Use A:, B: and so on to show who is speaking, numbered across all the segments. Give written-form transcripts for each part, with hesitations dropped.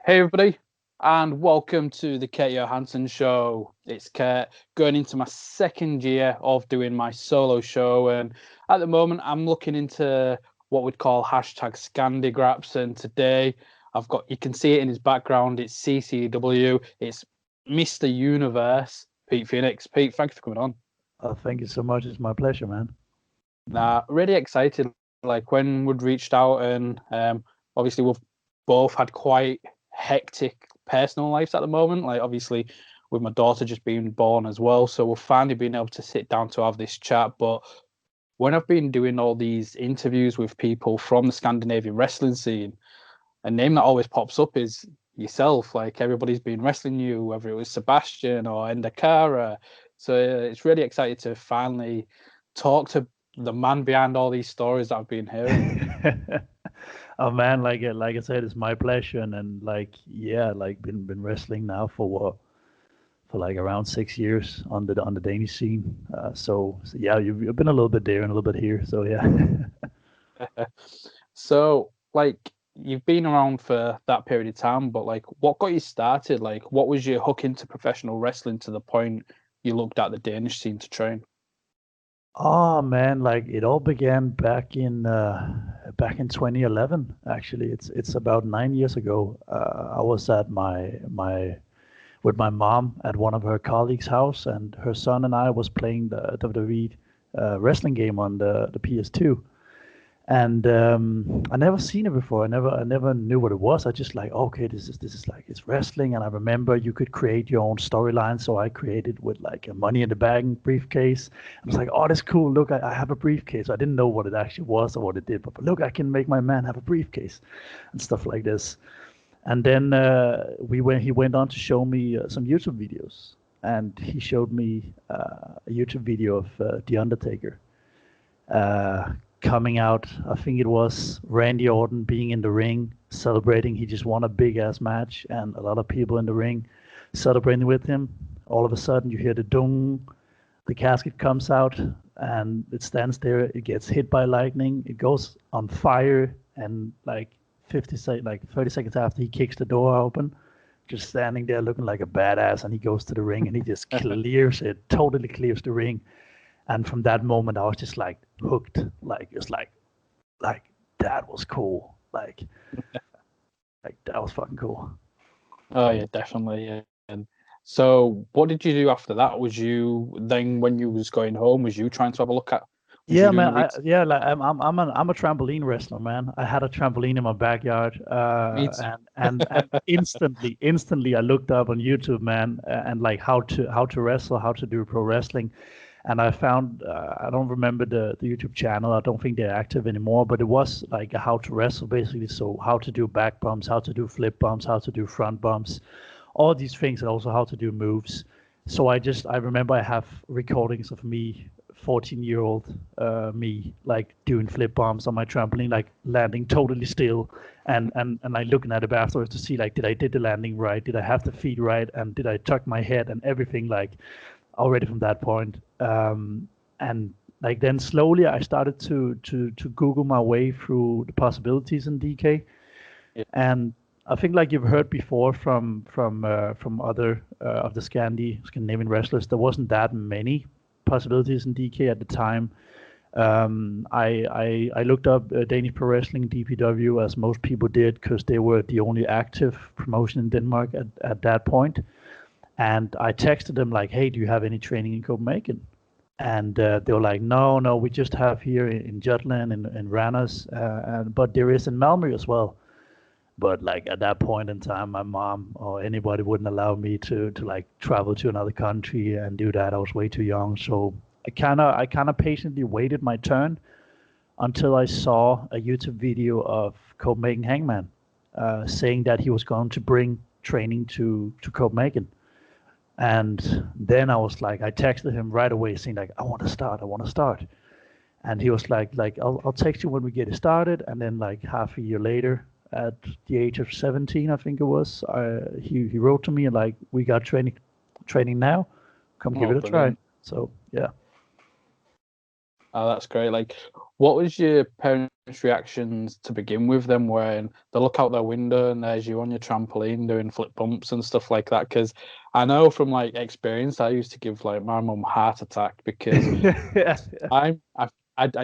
A: Hey everybody, and welcome to the Kate Johansson Show. It's Kate, going into my second year of doing my solo show, and at the moment I'm looking into what we'd call hashtag Scandigraps, and today you can see it in his background, it's CCW, it's Mr. Universe, Pete Phoenix. Pete, thank you for coming on.
B: Oh, thank you so much. It's my pleasure, man.
A: Really excited, like when we'd reached out, and obviously we've both had quite hectic personal lives at the moment, like obviously with my daughter just being born as well, so we've finally been able to sit down to have this chat. But when I've been doing all these interviews with people from the Scandinavian wrestling scene, a name that always pops up is yourself. Like everybody's been wrestling you, whether it was Sebastian or Endakara. So it's really excited to finally talk to the man behind all these stories that I've been hearing.
B: Oh man, like I said, it's my pleasure, and been wrestling now for like around 6 years on the Danish scene. So yeah, you've been a little bit there and a little bit here. So yeah.
A: So like you've been around for that period of time, but like what got you started? Like what was your hook into professional wrestling to the point you looked at the Danish scene to train?
B: Oh man, like it all began back in 2011. Actually, it's about 9 years ago. I was at my with my mom at one of her colleagues' house, and her son and I was playing the WWE wrestling game on the PS2. And I never seen it before. I never knew what it was. I just like, okay, this is like it's wrestling. And I remember you could create your own storyline. So I created with like a Money in the Bag briefcase. I was like, oh, that's cool. Look, I have a briefcase. I didn't know what it actually was or what it did, but look, I can make my man have a briefcase and stuff like this. And then he went on to show me some YouTube videos, and he showed me a YouTube video of The Undertaker uh, coming out. I think it was Randy Orton being in the ring celebrating. He just won a big ass match, and a lot of people in the ring celebrating with him. All of a sudden, you hear the dung, the casket comes out, and it stands there. It gets hit by lightning. It goes on fire, and like 30 seconds after, he kicks the door open, just standing there looking like a badass, and he goes to the ring and he just clears it, totally clears the ring. And from that moment, I was just like hooked. Like it's like that was cool. Like that was fucking cool.
A: Oh yeah, definitely. Yeah. And so, what did you do after that? Was you then when you was going home? Was you trying to have a look at? Was you
B: Yeah,
A: doing
B: man.
A: the research?
B: Like I'm a trampoline wrestler, man. I had a trampoline in my backyard,
A: Me too.
B: and instantly I looked up on YouTube, man, and like how to wrestle, how to do pro wrestling, and I found I don't remember the YouTube channel. I don't think they're active anymore, but it was like a how to wrestle basically. So how to do back bumps, how to do flip bumps, how to do front bumps, all these things, and also how to do moves. So I remember I have recordings of me, 14-year-old me, like doing flip bombs on my trampoline, like landing totally still, and like looking at it afterwards to see like did the landing right, did I have the feet right, and did I tuck my head and everything, like already from that point. And like then slowly I started to Google my way through the possibilities in DK,
A: Yeah.
B: and I think like you've heard before from other of the Scandinavian wrestlers, there wasn't that many possibilities in DK at the time. I looked up Danish Pro Wrestling (DPW) as most people did because they were the only active promotion in Denmark at that point. And I texted them like, "Hey, do you have any training in Copenhagen?" And they were like, "No, no, we just have here in Jutland and Randers, but there is in Malmö as well." But like at that point in time, my mom or anybody wouldn't allow me to like travel to another country and do that. I was way too young, so I kind of patiently waited my turn until I saw a YouTube video of Copenhagen Hangman saying that he was going to bring training to Copenhagen. And then I was like, I texted him right away saying like, I want to start. And he was like I'll text you when we get it started. And then like half a year later, at the age of 17, I think it was, he wrote to me and like, we got training now, come give
A: Oh,
B: it a try.
A: brilliant.
B: So yeah.
A: Oh, that's great. Like, what was your parents' reactions to begin with then when they look out their window and there's you on your trampoline doing flip bumps and stuff like that? Because I know from like experience, I used to give like my mum heart attack because
B: Yeah.
A: I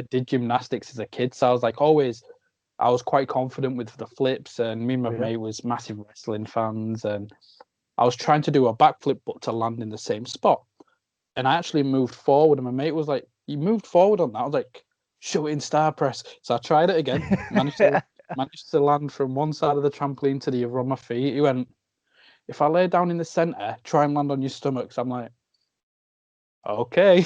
A: did gymnastics as a kid, so I was like always I was quite confident with the flips, and me and my
B: Yeah.
A: mate was massive wrestling fans, and I was trying to do a backflip but to land in the same spot. And I actually moved forward, and my mate was like, "You moved forward on that." I was like, "Shoot it in star press." So I tried it again. Managed to land from one side of the trampoline to the other on my feet. He went, "If I lay down in the center, try and land on your stomach." So I'm like, "Okay."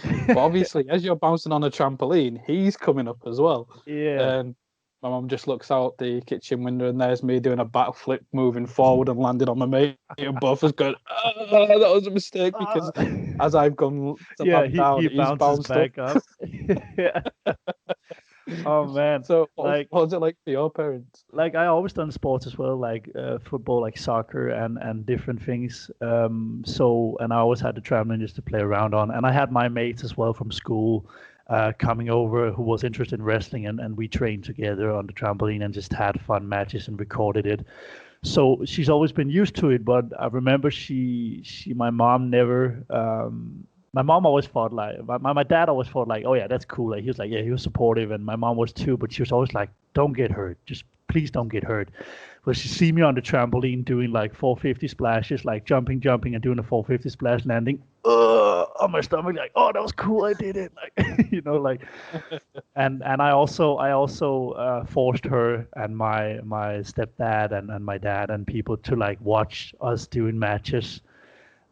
A: But obviously, as you're bouncing on a trampoline, he's coming up as well.
B: Yeah.
A: And my mum just looks out the kitchen window, and there's me doing a backflip, moving forward and landing on my mate. And both of us going, "Ah, that was a mistake," because as I've gone to
B: Yeah,
A: land down,
B: he
A: he's
B: bounces
A: bounced up.
B: back up. Yeah. Oh man.
A: So
B: Like
A: what was it like for your parents?
B: I always done sports as well, like football, like soccer and different things. So and I always had the trampoline just to play around on, and I had my mates as well from school coming over who was interested in wrestling, and we trained together on the trampoline and just had fun matches and recorded it. So she's always been used to it, but I remember my mom never. My mom always thought like my dad always thought like, oh yeah, that's cool. Like he was like, yeah, he was supportive, and my mom was too. But she was always like, don't get hurt, just please don't get hurt. But she see me on the trampoline doing like 450 splashes, like jumping, and doing a 450 splash landing. On my stomach, like, oh, that was cool, I did it, like like and I also forced her and my stepdad and my dad and people to like watch us doing matches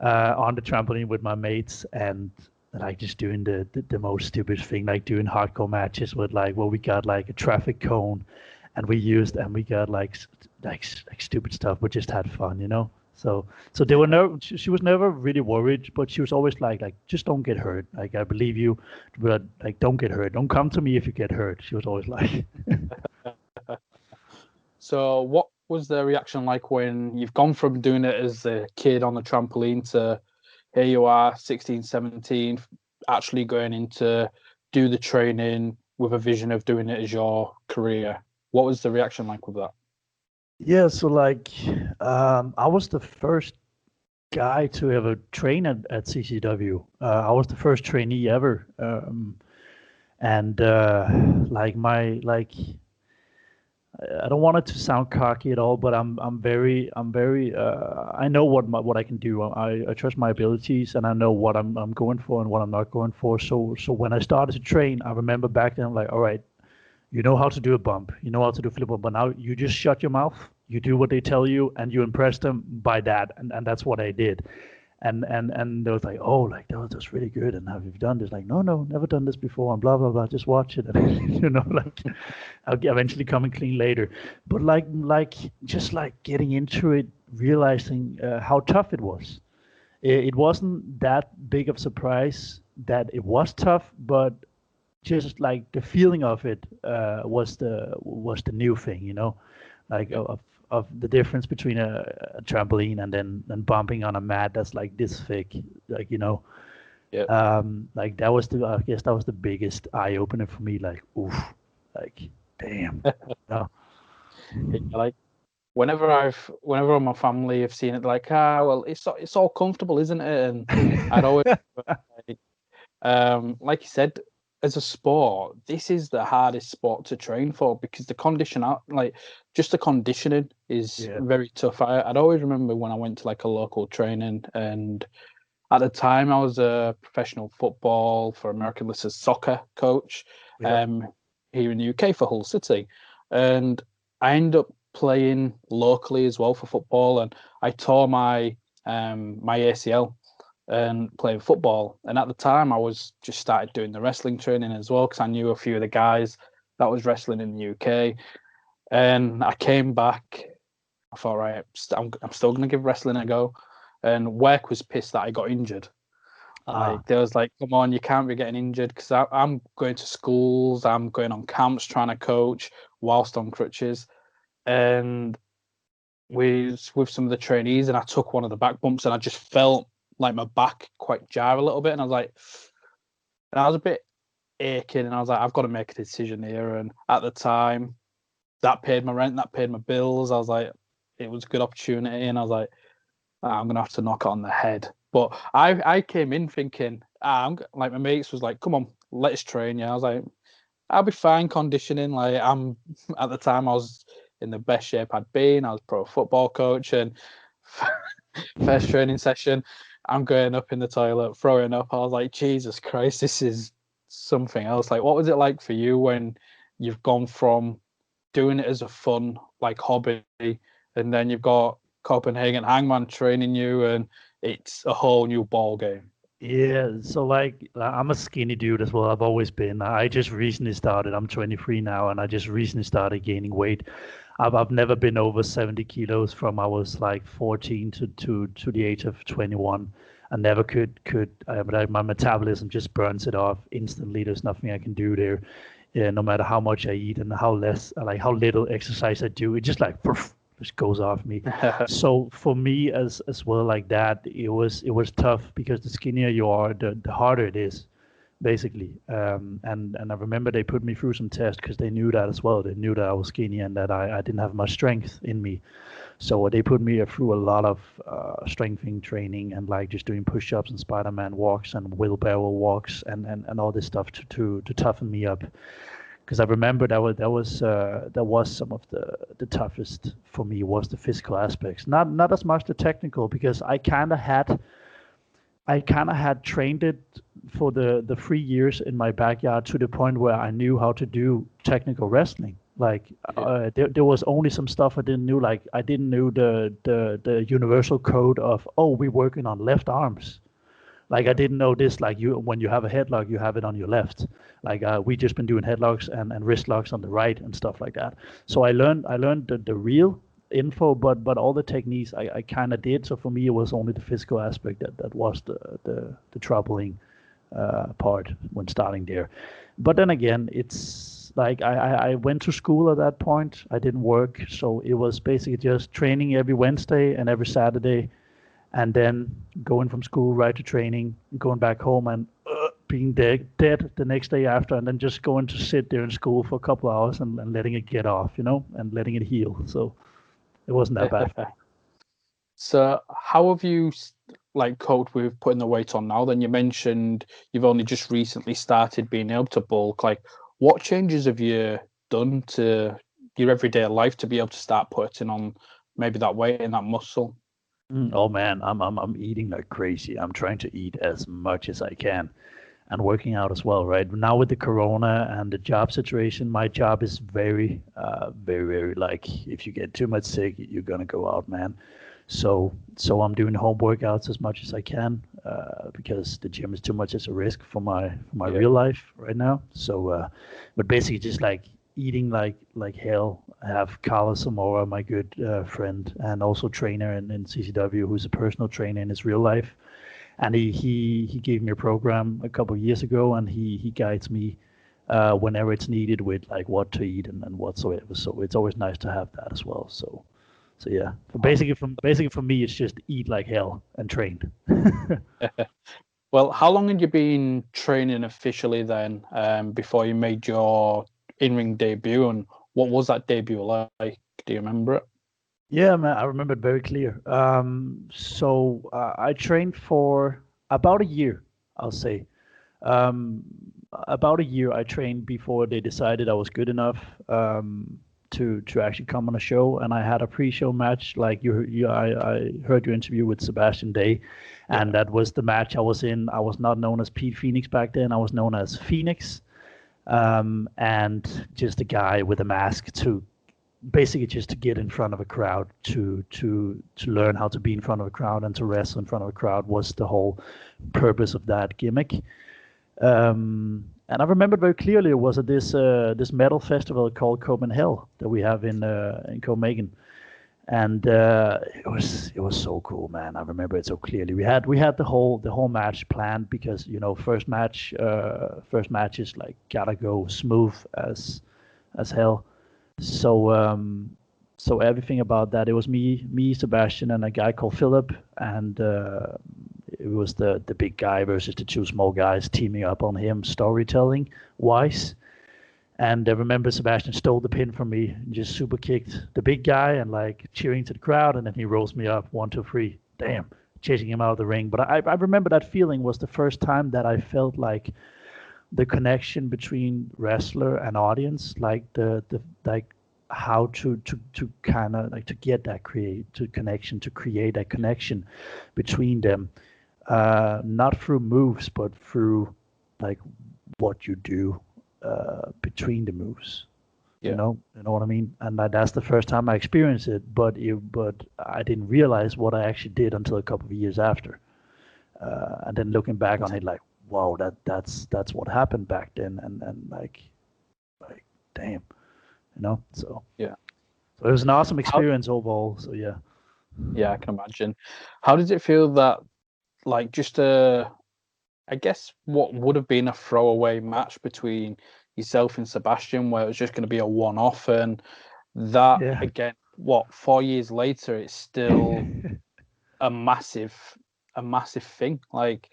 B: on the trampoline with my mates and like just doing the most stupid thing, like doing hardcore matches with like where we got like a traffic cone and we got like stupid stuff but just had fun. So they were never she was never really worried, but she was always like just don't get hurt, like I believe you, but like don't get hurt, don't come to me if you get hurt, she was always like.
A: So what was the reaction like when you've gone from doing it as a kid on the trampoline to here you are, 16, 17, actually going into do the training with a vision of doing it as your career? What was the reaction like with that?
B: Yeah, so like I was the first guy to ever train at CCW. I was the first trainee ever. And like my like I don't want it to sound cocky at all, but I'm very I know what I can do. I trust my abilities and I know what I'm going for and what I'm not going for. So when I started to train, I remember back then I'm like, all right, you know how to do a bump, you know how to do flip bump, but now you just shut your mouth, you do what they tell you, and you impress them by that, and that's what I did. And they was like, oh, like that was just really good, and have you done this? Like, no, never done this before, and blah blah blah. Just watch it, and like I'll eventually come and clean later. But like just like getting into it, realizing how tough it was. It wasn't that big of a surprise that it was tough, but just like the feeling of it was the new thing. Like
A: Yeah,
B: of the difference between a trampoline and bumping on a mat that's like this thick, like.
A: yeah.
B: Like that was the I guess that was the biggest eye opener for me. Like, oof, like damn. No.
A: Yeah, like whenever my family have seen it, like well, it's all comfortable, isn't it? And I'd always like, like you said, as a sport, this is the hardest sport to train for because the condition out like just the conditioning is
B: Yeah.
A: very tough. I'd always remember when I went to like a local training, and at the time I was a professional football for American Lister's soccer coach
B: Yeah.
A: um here in the UK for Hull City. And I ended up playing locally as well for football, and I tore my ACL and playing football. And at the time, I was just started doing the wrestling training as well because I knew a few of the guys that was wrestling in the UK. And I came back. I thought, right, I'm still going to give wrestling a go. And work was pissed that I got injured.
B: Ah.
A: Like they was like, come on, you can't be getting injured because I'm going to schools, I'm going on camps trying to coach whilst on crutches. And with some of the trainees, and I took one of the back bumps, and I just felt like my back quite jar a little bit, and I was like, and I was a bit aching, and I was like, I've got to make a decision here. And at the time, that paid my rent, that paid my bills. I was like, it was a good opportunity, and I was like, I'm gonna have to knock it on the head. But I came in thinking, like my mates was like, come on, let's train. Yeah, I was like, I'll be fine conditioning. Like I'm at the time, I was in the best shape I'd been. I was pro football coach, and first training session, I'm going up in the toilet, throwing up. I was like, Jesus Christ, this is something else. Like, what was it like for you when you've gone from doing it as a fun, like hobby, and then you've got Copenhagen Hangman training you, and it's a whole new ball game?
B: Yeah, so like I'm a skinny dude as well. I've always been. I just recently started. I'm 23 now, and I just recently started gaining weight. I've never been over 70 kilos from I was like 14 to the age of 21. I never could. My metabolism just burns it off instantly. There's nothing I can do there. Yeah, no matter how much I eat and how less, like how little exercise I do, it just like poof, just goes off me. So for me as well, like that, it was tough because the skinnier you are, the harder it is, basically. And I remember they put me through some tests because they knew that as well. They knew that I was skinny and that I didn't have much strength in me. So they put me through a lot of strengthening training and like just doing push-ups and Spider-Man walks and wheelbarrow walks and all this stuff to toughen me up. Because I remember that was some of the toughest for me was the physical aspects. Not as much the technical because I kind of had trained it for the 3 years in my backyard to the point where I knew how to do technical wrestling. Like there was only some stuff I didn't know. Like I didn't know the universal code of we're working on left arms. Like I didn't know this. Like when you have a headlock, you have it on your left. Like we just been doing headlocks and wrist locks on the right and stuff like that. So I learned the real info, but all the techniques I kind of did. So for me, it was only the physical aspect that was the troubling part when starting there. But then again, it's like I went to school at that point. I didn't work, so it was basically just training every Wednesday and every Saturday, and then going from school right to training, going back home and being dead the next day after, and then just going to sit there in school for a couple of hours and letting it get off, and letting it heal. So it wasn't that bad.
A: So how have you like coped with putting the weight on now? Then you mentioned you've only just recently started being able to bulk. Like, what changes have you done to your everyday life to be able to start putting on maybe that weight and that muscle?
B: Oh man, I'm eating like crazy. I'm trying to eat as much as I can and working out as well, right? Now with the corona and the job situation, my job is very, very, very like if you get too much sick, you're gonna go out, man. So I'm doing home workouts as much as I can because the gym is too much as a risk for my real life right now. So, but basically just like eating like hell. I have Carlos Zamora, my good friend, and also trainer in CCW, who's a personal trainer in his real life. And he gave me a program a couple of years ago, and he guides me whenever it's needed with like what to eat and whatsoever. So it's always nice to have that as well. So yeah, basically for me, it's just eat like hell and train.
A: Well, how long had you been training officially then, before you made your in-ring debut, and what was that debut like? Do you remember it?
B: Yeah, man, I remember it very clear. So I trained for about a year, I'll say. Um, about a year I trained before they decided I was good enough to actually come on a show, and I had a pre-show match. Like I heard your interview with Sebastian Day, and that was the match I was in. I was not known as Pete Phoenix back then. I was known as Phoenix, and just a guy with a mask to basically just to get in front of a crowd to learn how to be in front of a crowd and to wrestle in front of a crowd was the whole purpose of that gimmick. And I remember very clearly it was at this metal festival called Copenhagen that we have in Copenhagen, and it was so cool, man. I remember it so clearly. We had the whole match planned because first match is like gotta go smooth as hell. So everything about that, it was me, Sebastian, and a guy called Philip, and was the big guy versus the two small guys teaming up on him, storytelling wise. And I remember Sebastian stole the pin from me and just super kicked the big guy and like cheering to the crowd, and then he rolls me up 1, 2, 3. Damn, chasing him out of the ring. But I remember that feeling was the first time that I felt like the connection between wrestler and audience, like the like how to kind of like to get that connection, to create that connection between them, not through moves but through like what you do between the moves.
A: Yeah.
B: You know what I mean? And that's the first time I experienced it, but I didn't realize what I actually did until a couple of years after. And then looking back on it, like, wow, that's what happened back then, and like damn, So
A: yeah,
B: so it was an awesome experience overall. So yeah.
A: Yeah, I can imagine. How did it feel that, like, just I guess what would have been a throwaway match between yourself and Sebastian, where it was just going to be a one-off, and that
B: Yeah.
A: again, 4 years later, it's still a massive thing. Like,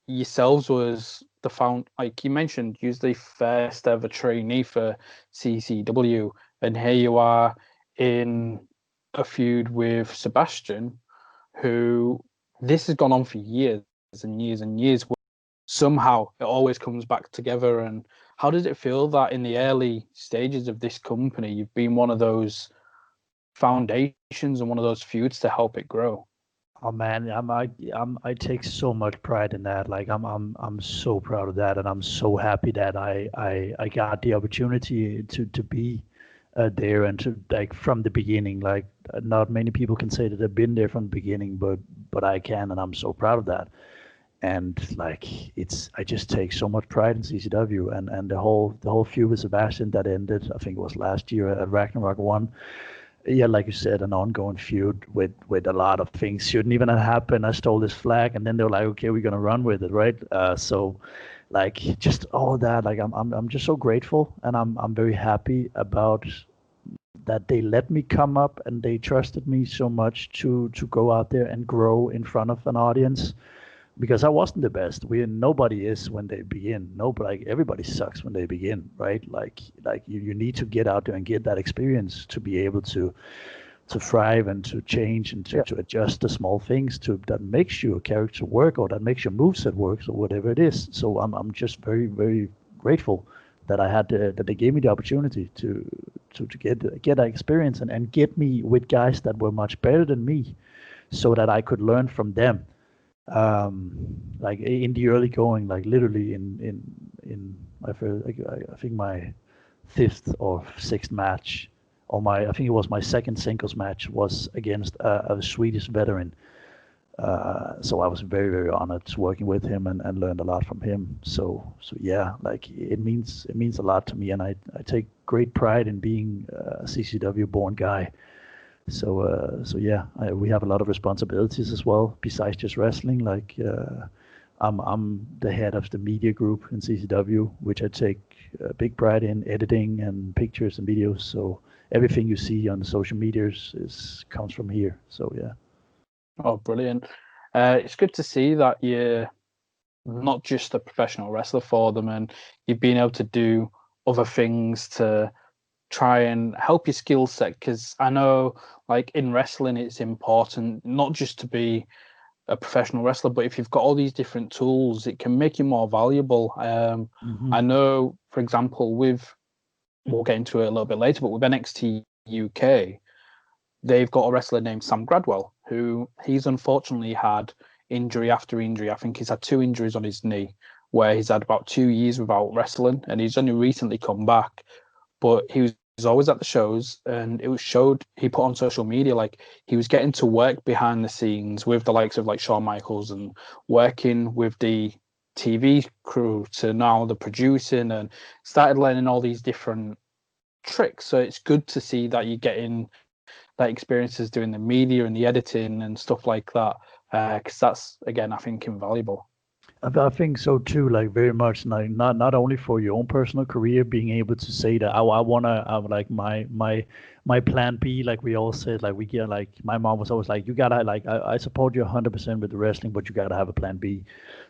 A: yourselves was the like you mentioned, you're the first ever trainee for CCW, and here you are in a feud with Sebastian, who this has gone on for years and years and years. Somehow it always comes back together. And how does it feel that in the early stages of this company, you've been one of those foundations and one of those feuds to help it grow?
B: Oh man, I take so much pride in that. Like I'm so proud of that, and I'm so happy that I got the opportunity to be there and to like from the beginning. Like not many people can say that they've been there from the beginning, but I can, and I'm so proud of that. And like I just take so much pride in CCW, and the whole feud with Sebastian that ended, I think it was last year at Ragnarok 1. Yeah, like you said, an ongoing feud with a lot of things shouldn't even have happened. I stole this flag, and then they were like, okay, we're gonna run with it, right? So like just all that, like I'm just so grateful, and I'm very happy about that they let me come up and they trusted me so much to go out there and grow in front of an audience, because I wasn't the best. Nobody is when they begin. Nobody, like everybody sucks when they begin, right? Like you need to get out there and get that experience to be able to thrive and to change and to adjust the small things that makes your character work, or that makes your moveset work, or whatever it is. So I'm just very, very grateful that that they gave me the opportunity to get that experience and get me with guys that were much better than me, so that I could learn from them. Like in the early going, like literally in my first, I think my fifth or sixth match, or I think it was my second singles match, was against a Swedish veteran. So I was very, very honored working with him and learned a lot from him. So yeah, like it means a lot to me, and I take great pride in being a CCW born guy. So yeah, we have a lot of responsibilities as well besides just wrestling. Like I'm the head of the media group in CCW, which I take big pride in editing and pictures and videos. So everything you see on the social medias comes from here. So yeah.
A: Oh, brilliant! It's good to see that you're not just a professional wrestler for them, and you've been able to do other things to try and help your skill set, because I know like in wrestling it's important not just to be a professional wrestler, but if you've got all these different tools, it can make you more valuable. I know, for example, we'll get into it a little bit later, but with NXT UK, they've got a wrestler named Sam Gradwell, who he's unfortunately had injury after injury. I think he's had 2 injuries on his knee, where he's had about 2 years without wrestling, and he's only recently come back. But he was always at the shows, and it was showed, he put on social media, like he was getting to work behind the scenes with the likes of like Shawn Michaels, and working with the TV crew, to now the producing, and started learning all these different tricks. So it's good to see that you're getting that experiences doing the media and the editing and stuff like that, because that's, again, I think, invaluable.
B: I think so too. Like very much, like not only for your own personal career, being able to say that I wanna, like my plan B. Like we all said, like we get like my mom was always like, you gotta like I support you 100% with the wrestling, but you gotta have a plan B.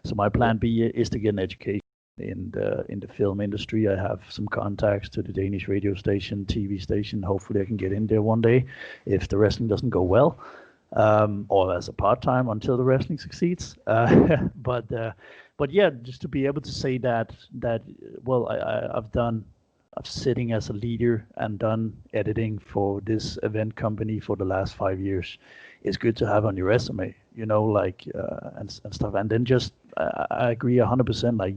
B: So my
A: Yeah.
B: plan B is to get an education in the film industry. I have some contacts to the Danish radio station, TV station. Hopefully, I can get in there one day if the wrestling doesn't go well, or as a part time until the wrestling succeeds. But yeah, just to be able to say that well, I've sitting as a leader and done editing for this event company for the last 5 years. It's good to have on your resume, like and stuff. And then just I agree 100%. Like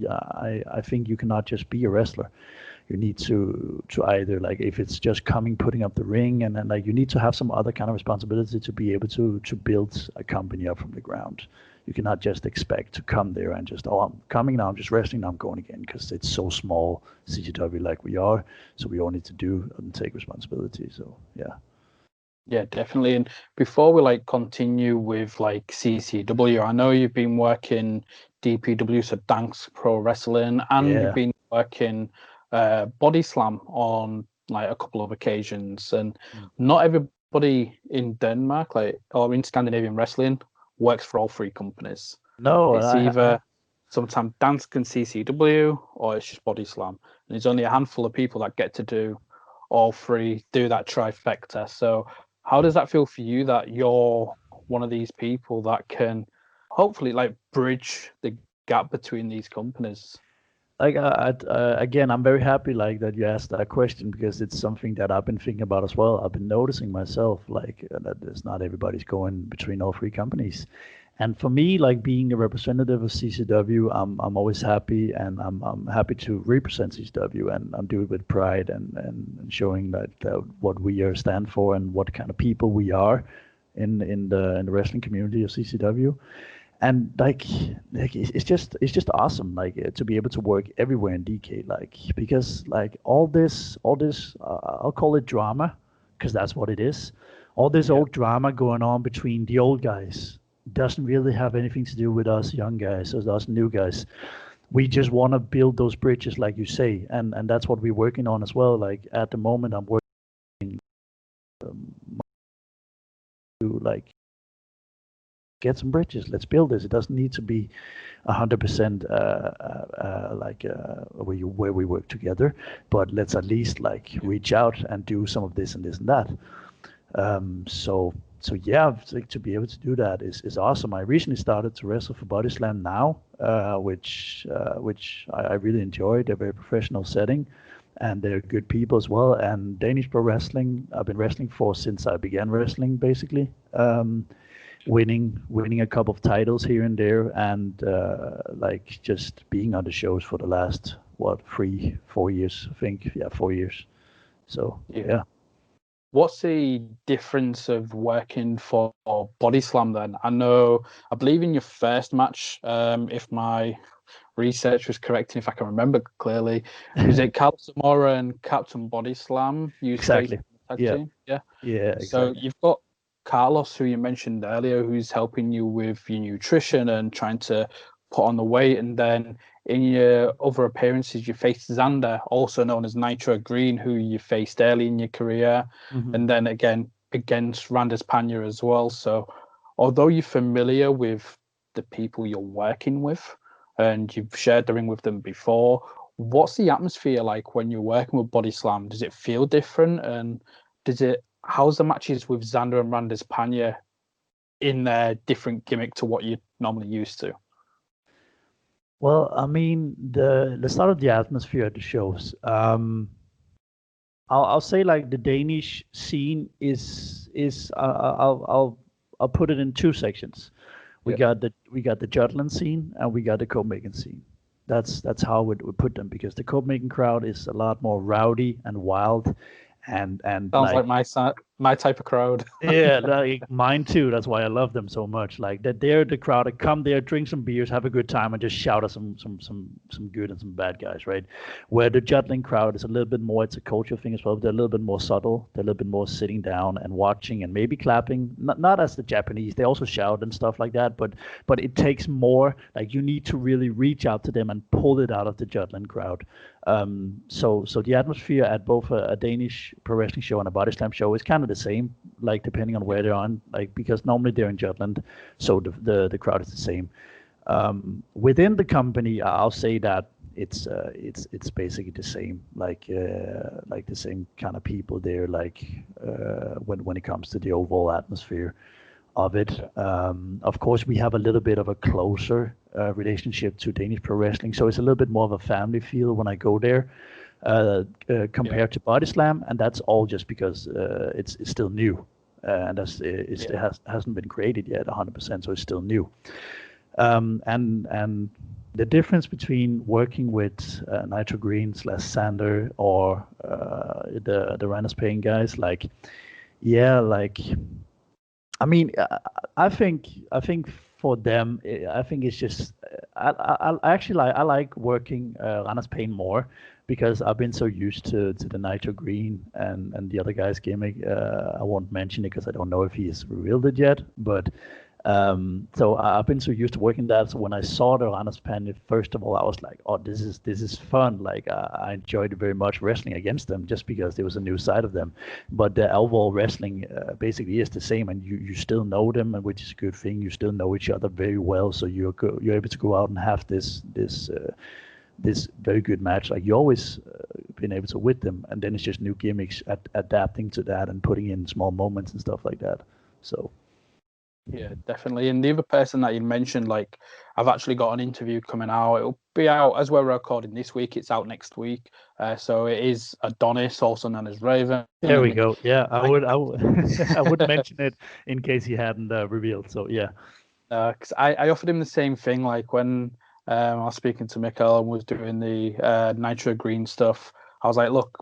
B: I think you cannot just be a wrestler. You need to either like if it's just coming putting up the ring and then like you need to have some other kind of responsibility to be able to build a company up from the ground. You cannot just expect to come there and just, oh, I'm coming now, I'm just wrestling, now I'm going again, because it's so small, CCW like we are. So we all need to do and take responsibility. So yeah.
A: Yeah, definitely. And before we like continue with like CCW, I know you've been working DPW, so Dansk Pro Wrestling, and you've
B: Yeah.
A: been working Bodyslam on like a couple of occasions. And
B: Mm.
A: not everybody in Denmark, like or in Scandinavian wrestling, works for all three companies.
B: No,
A: It's either sometimes Dansk and CCW, or it's just Bodyslam. And there's only a handful of people that get to do all three, do that trifecta. So how does that feel for you that you're one of these people that can hopefully like bridge the gap between these companies?
B: like again, I'm very happy like that you asked that question because it's something that I've been thinking about as well. I've been noticing myself like that there's not everybody's going between all three companies. And for me, like being a representative of CCW, I'm always happy, and I'm happy to represent CCW, and I'm doing it with pride and showing that what we are stand for and what kind of people we are in the wrestling community of CCW. And like it's just awesome, like to be able to work everywhere in DK, like because like all this I'll call it drama, because that's what it is. All this
A: Yeah.
B: old drama going on between the old guys doesn't really have anything to do with us young guys or us new guys. We just want to build those bridges, like you say, and that's what we're working on as well. Like at the moment, I'm working to like get some bridges. Let's build this. It doesn't need to be 100% like where we work together, but let's at least like reach out and do some of this and this and that. So yeah, to be able to do that is awesome. I recently started to wrestle for Bodyslam now, which I really enjoyed. They're a very professional setting, and they're good people as well. And Danish Pro Wrestling, I've been wrestling for since I began wrestling, basically. Winning a couple of titles here and there, and like just being on the shows for the last 3 4 years, I think. Yeah, 4 years. So yeah.
A: What's the difference of working for Bodyslam then? I believe in your first match, if my research was correct and if I can remember clearly, was it Cal Samora and Captain Bodyslam you faced
B: Exactly.
A: in the tag
B: Yeah.
A: team? Yeah.
B: Yeah,
A: So
B: exactly.
A: you've got Carlos, who you mentioned earlier, who's helping you with your nutrition and trying to put on the weight. And then in your other appearances, you faced Xander, also known as Nitro Green, who you faced early in your career.
B: Hmm.
A: And then again against Randers Panya as well. So although you're familiar with the people you're working with and you've shared the ring with them before, what's the atmosphere like when you're working with Bodyslam? Does it feel different? And how's the matches with Xander and Randers Panya in their different gimmick to what you're normally used to?
B: Well, I mean, let's start with the atmosphere at the shows. I'll say like the Danish scene is I'll put it in two sections. We
A: Yeah.
B: got the Jutland scene and we got the Copenhagen scene. That's how we put them, because the Copenhagen crowd is a lot more rowdy and wild, and
A: Sounds
B: like
A: like my type of crowd.
B: yeah, like mine too. That's why I love them so much. Like that they're the crowd that come there, drink some beers, have a good time, and just shout at some good and some bad guys, right? Where the Jutland crowd is a little bit more, it's a cultural thing as well. They're a little bit more subtle. They're a little bit more sitting down and watching and maybe clapping. Not as the Japanese. They also shout and stuff like that, but it takes more. Like you need to really reach out to them and pull it out of the Jutland crowd. So the atmosphere at both a Danish pro wrestling show and a Bodyslam show is kind of the same, like depending on where they're on, like because normally they're in Jutland, so the crowd is the same. Within the company, I'll say that it's basically the same, like the same kind of people there, like when it comes to the overall atmosphere of it. Of course, we have a little bit of a closer relationship to Danish Pro Wrestling, so it's a little bit more of a family feel when I go there compared to Bodyslam, and that's all just because it's still new, and it hasn't been created yet 100%, so it's still new. And the difference between working with Nitro Green / Sander or the Randers Payne guys, like, yeah, like, I mean, I think for them, I think it's just I actually like working Randers Payne more because I've been so used to the Nitro Green and the other guy's gimmick. I won't mention it because I don't know if he's revealed it yet, but so I've been so used to working that. So when I saw the Randers Payne, first of all, I was like, oh, this is fun. Like I enjoyed very much wrestling against them just because there was a new side of them. But the overall wrestling basically is the same, and you still know them, and which is a good thing. You still know each other very well, so you're able to go out and have this very good match. Like you always been able to with them, and then it's just new gimmicks adapting to that and putting in small moments and stuff like that. So.
A: Yeah, definitely. And the other person that you mentioned, like, I've actually got an interview coming out. It'll be out as we're recording this week. It's out next week. So it is Adonis, also known as Raven.
B: There we go. Yeah, I would I would mention it in case he hadn't revealed. So yeah.
A: Because I offered him the same thing, like when I was speaking to Mikkel and was doing the Nitro Green stuff. I was like, look,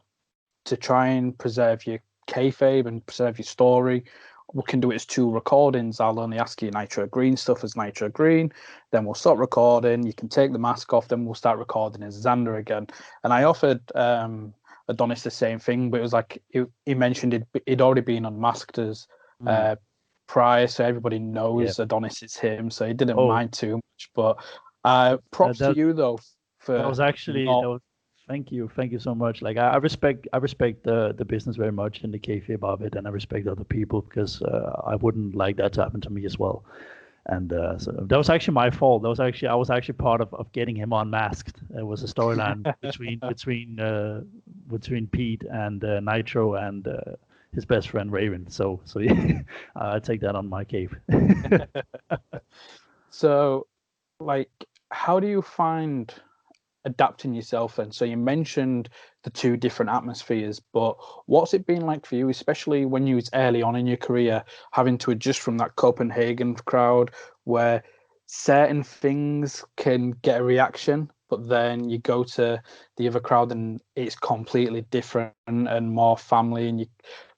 A: to try and preserve your kayfabe and preserve your story, we can do it as 2 recordings. I'll only ask you Nitro Green stuff as Nitro Green, then we'll stop recording. You can take the mask off, then we'll start recording as Xander again. And I offered Adonis the same thing, but it was like he mentioned he'd already been unmasked as prior, so everybody knows Adonis is him, so he didn't mind too much. But props to you though for
B: that was actually Thank you so much. Like I respect the business very much and the kayfabe of it, and I respect other people because I wouldn't like that to happen to me as well. And so that was actually my fault. I was actually part of getting him unmasked. It was a storyline between Pete and Nitro and his best friend Raven. So yeah, I take that on my cave.
A: So, like, how do you find adapting yourself then? So you mentioned the 2 different atmospheres, but what's it been like for you, especially when you was early on in your career, having to adjust from that Copenhagen crowd where certain things can get a reaction, but then you go to the other crowd and it's completely different and more family, and you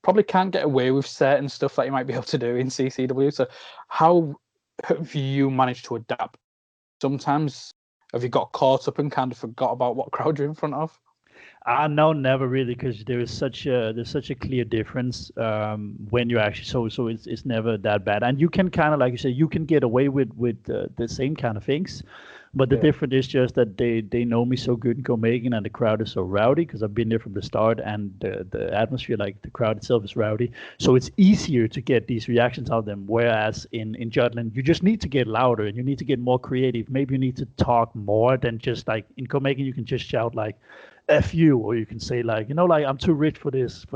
A: probably can't get away with certain stuff that you might be able to do in CCW. So how have you managed to adapt? Sometimes have you got caught up and kind of forgot about what crowd you're in front of?
B: No, never really, because there's such a clear difference when you actually so it's never that bad, and you can kind of, like you say, you can get away with the same kind of things, but the difference is just that they know me so good in Copenhagen, and the crowd is so rowdy because I've been there from the start, and the atmosphere, like the crowd itself, is rowdy, so it's easier to get these reactions out of them. Whereas in Jutland, you just need to get louder and you need to get more creative. Maybe you need to talk more than just like in Copenhagen. You can just shout like F you, or you can say like, like, I'm too rich for this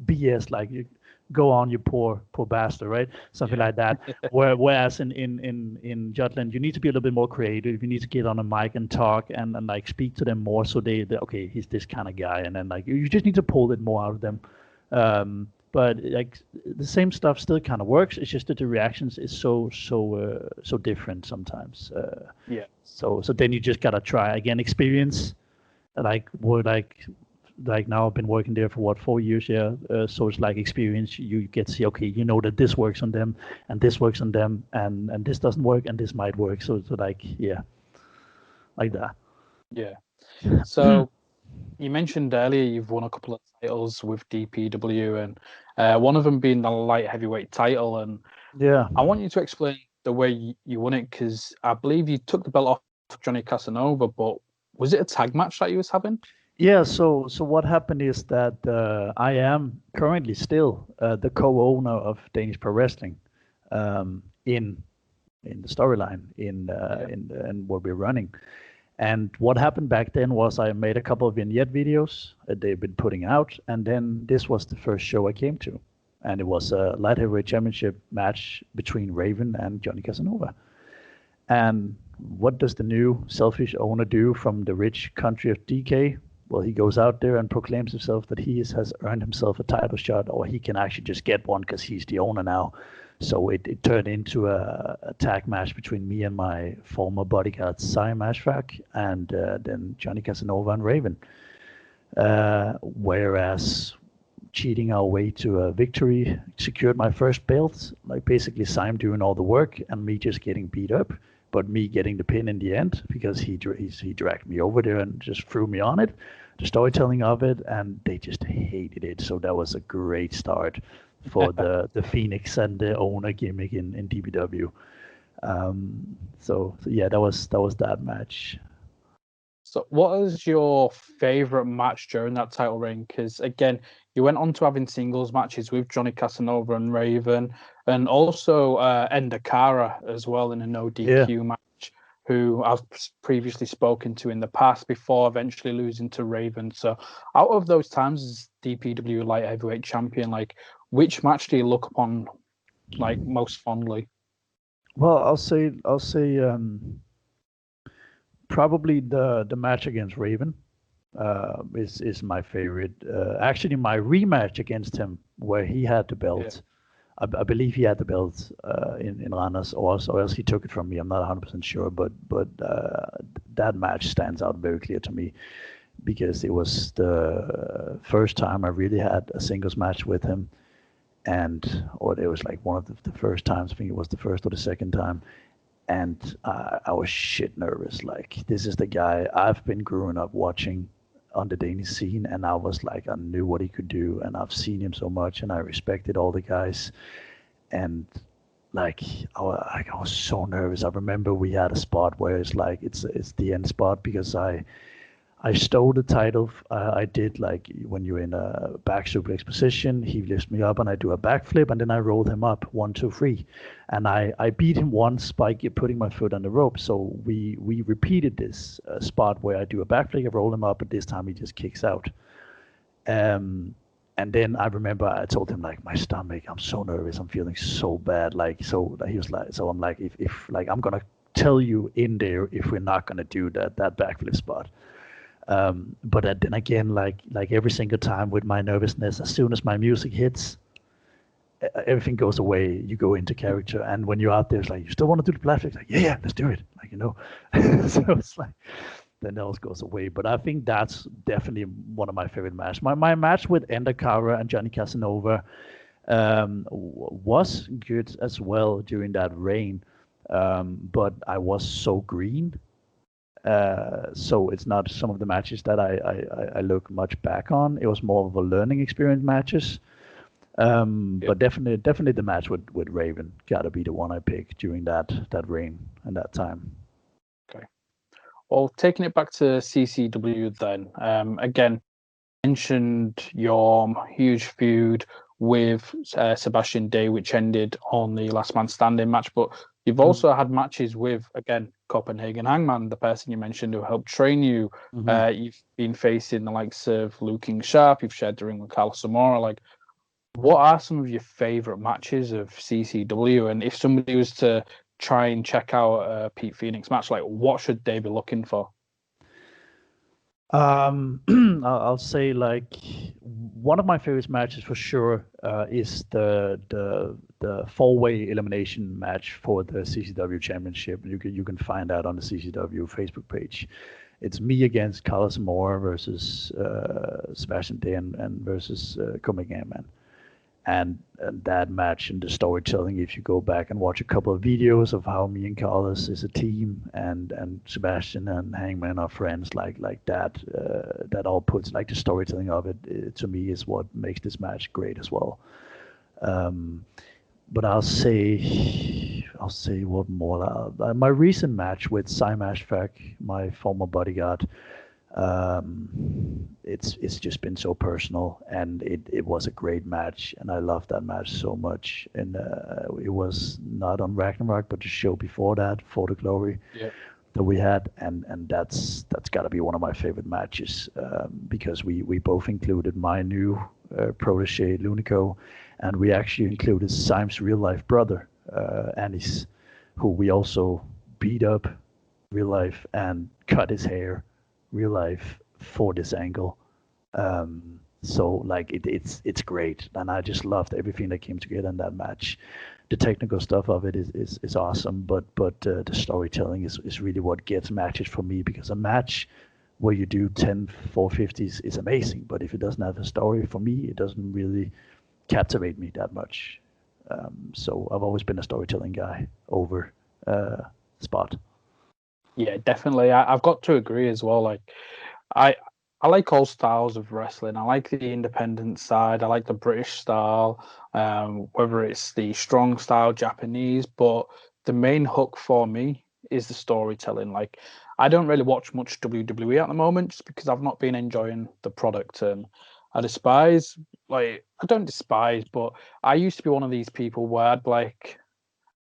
B: BS, like, you go on, you poor bastard, right? Something like that. Whereas in Jutland, you need to be a little bit more creative. You need to get on a mic and talk and like speak to them more, so they okay, he's this kind of guy, and then like you just need to pull it more out of them. But like the same stuff still kind of works. It's just that the reactions is so different sometimes. So then you just gotta try again, experience. Like like now I've been working there for 4 years, yeah. So it's like experience. You get to see, okay, you know that this works on them, and this works on them, and this doesn't work, and this might work. So like, yeah, like that.
A: Yeah. So you mentioned earlier you've won a couple of titles with DPW, and one of them being the light heavyweight title. And
B: Yeah.
A: I want you to explain the way you won it, because I believe you took the belt off Johnny Casanova, but was it a tag match that you was having?
B: Yeah, so what happened is that I am currently still the co-owner of Danish Pro Wrestling, in the storyline in what we're running. And what happened back then was I made a couple of vignette videos that they've been putting out, and then this was the first show I came to, and it was a light heavyweight championship match between Raven and Johnny Casanova. And what does the new selfish owner do from the rich country of DK? Well, he goes out there and proclaims himself that has earned himself a title shot, or he can actually just get one because he's the owner now. So it turned into a tag match between me and my former bodyguard, Sai Mashfaq, and then Johnny Casanova and Raven. Whereas cheating our way to a victory secured my first belt, like basically Sam doing all the work and me just getting beat up, but me getting the pin in the end because he dragged me over there and just threw me on it, the storytelling of it, and they just hated it. So that was a great start for the Phoenix and the owner gimmick in DPW. So yeah, that was that match.
A: So what is your favorite match during that title reign? Because again, you went on to having singles matches with Johnny Casanova and Raven, and also Ender Kara as well in a no
B: Yeah.
A: DQ match, who I've previously spoken to in the past before eventually losing to Raven. So out of those times as DPW light heavyweight champion, like which match do you look upon like most fondly?
B: Well, I'll say probably the match against Raven is my favorite. Actually, my rematch against him, where he had the belt, I believe he had the belt in Randers, or else he took it from me. I'm not 100% sure, but that match stands out very clear to me because it was the first time I really had a singles match with him, or it was like one of the first times. I think it was the first or the second time, and I was shit nervous. Like, this is the guy I've been growing up watching on the Danish scene, and I was like, I knew what he could do, and I've seen him so much, and I respected all the guys, and like I was so nervous. I remember we had a spot where it's like it's the end spot because I stole the title. I did, like, when you're in a back suplex position, he lifts me up and I do a backflip, and then I rolled him up 1, 2, 3, and I beat him once by putting my foot on the rope. So we repeated this spot where I do a backflip, I roll him up, but this time he just kicks out. And then I remember I told him, like, my stomach, I'm so nervous, I'm feeling so bad. Like, so he was like, so I'm like, if like I'm gonna tell you in there if we're not gonna do that backflip spot. But then again, like every single time with my nervousness, as soon as my music hits, everything goes away. You go into character, and when you're out there, it's like, you still want to do the plastic? Like, yeah, let's do it. Like, so it's like then else goes away. But I think that's definitely one of my favorite matches. My match with Ender Kara and Johnny Casanova was good as well during that reign, but I was so green. So it's not some of the matches that I look much back on. It was more of a learning experience matches. But definitely the match with Raven gotta be the one I picked during that reign and that time.
A: Okay. Well, taking it back to CCW then, again, mentioned your huge feud with Sebastian Day, which ended on the last man standing match, but you've also had matches with, again, Copenhagen Hangman, the person you mentioned who helped train you. You've been facing the likes of Luke King Sharp, you've shared the ring with Carlos Zamora. Like, what are some of your favorite matches of CCW? And if somebody was to try and check out a Pete Phoenix match, like, what should they be looking for?
B: I'll say, like, one of my favorite matches for sure is the 4-way elimination match for the CCW Championship. You can find that on the CCW Facebook page. it's me against Carlos Moore versus Sebastian and versus Copenhagen man. And that match and the storytelling, if you go back and watch a couple of videos of how me and Carlos is a team, and Sebastian and Hangman are friends, like that, that all puts, like, the storytelling of it, to me is what makes this match great as well. But I'll say what more. My recent match with Cy Mashfaq, my former bodyguard, it's just been so personal, and it was a great match, and I loved that match so much. And it was not on Ragnarok, but the show before that, For the Glory, that we had, and that's got to be one of my favorite matches, because we both included my new protege Lunico, and we actually included Syme's real life brother, Anis, who we also beat up real life and cut his hair real life for this angle. So like it's great, and I just loved everything that came together in that match. The technical stuff of it is awesome, but the storytelling is really what gets matches for me, because a match where you do 10 450s is amazing, but if it doesn't have a story, for me it doesn't really captivate me that much. So I've always been a storytelling guy over Spot.
A: Yeah, definitely. I've got to agree as well. Like, I I like all styles of wrestling. I like the independent side. I like the British style, whether it's the strong style Japanese. But the main hook for me is the storytelling. Like, I don't really watch much WWE at the moment just because I've not been enjoying the product, and I despise. Like, I don't despise, but I used to be one of these people where I'd like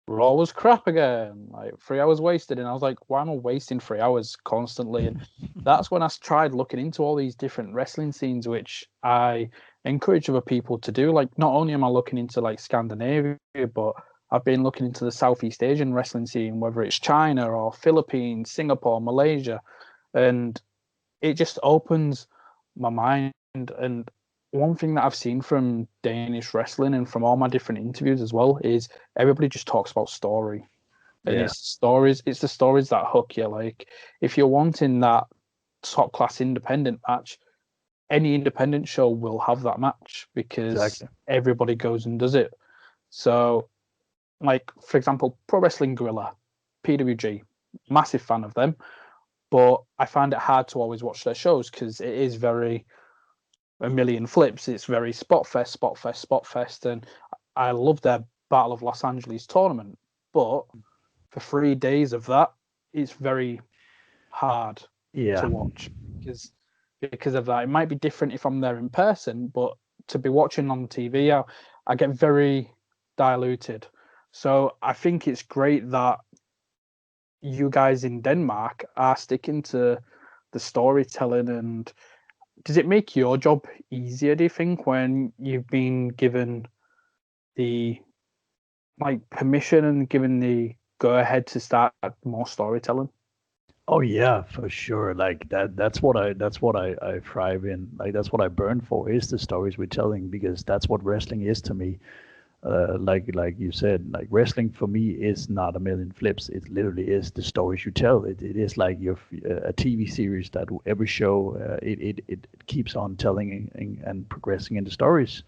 A: Raw was crap again, like 3 hours wasted, and I was like, why am I wasting 3 hours constantly? And that's when I tried looking into all these different wrestling scenes, which I encourage other people to do. Like, not only am I looking into like Scandinavia, but I've been looking into the Southeast Asian wrestling scene, whether it's China or Philippines, Singapore, Malaysia, and it just opens my mind. And one thing that I've seen from Danish wrestling and from all my different interviews as well is everybody just talks about story. And
B: Yeah,
A: it's the stories that hook you. Like, if you're wanting that top class independent match, any independent show will have that match because
B: exactly.
A: everybody goes and does it. So, like, for example, Pro Wrestling Guerrilla, PWG, massive fan of them, but I find it hard to always watch their shows because it is very a million flips. It's very spot fest, spot fest, spot fest, and I love their Battle of Los Angeles tournament. But for 3 days of that, it's very hard
B: Yeah,
A: to watch because of that. It might be different if I'm there in person, but to be watching on TV, I get very diluted. So I think it's great that you guys in Denmark are sticking to the storytelling. And does it make your job easier, do you think, when you've been given the like permission and given the go ahead to start more storytelling?
B: oh yeah, for sure. Like that's what I thrive in. Like that's what I burn for, is the stories we're telling, because that's what wrestling is to me. Like you said, like wrestling for me is not a million flips. It literally is the stories you tell. It is like a TV series that every show it keeps on telling and progressing in the stories.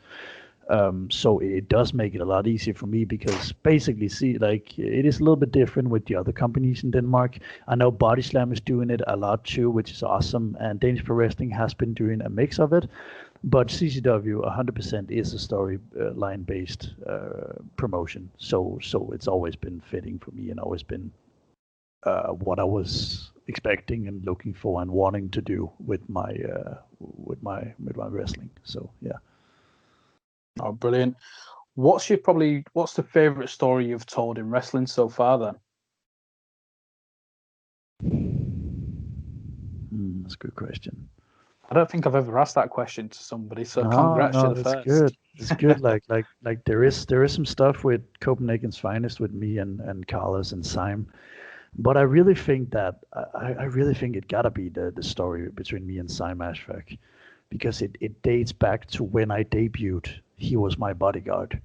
B: So it does make it a lot easier for me, because basically, see, like it is a little bit different with the other companies in Denmark. I know Bodyslam is doing it a lot too, which is awesome, and Danish Pro Wrestling has been doing a mix of it. But CCW 100% is a story line based promotion, so it's always been fitting for me, and always been what I was expecting and looking for and wanting to do with my wrestling. So yeah.
A: Oh, brilliant. What's the favorite story you've told in wrestling so far then?
B: That's a good question.
A: I don't think I've ever asked that question to somebody, so
B: No,
A: congrats, you're
B: no,
A: the
B: that's
A: first.
B: good. It's good. Like there is some stuff with Copenhagen's finest with me and Carlos and Syme, but I really think that I really think it gotta be the story between me and Syme Ashfaq, because it dates back to when I debuted. He was my bodyguard,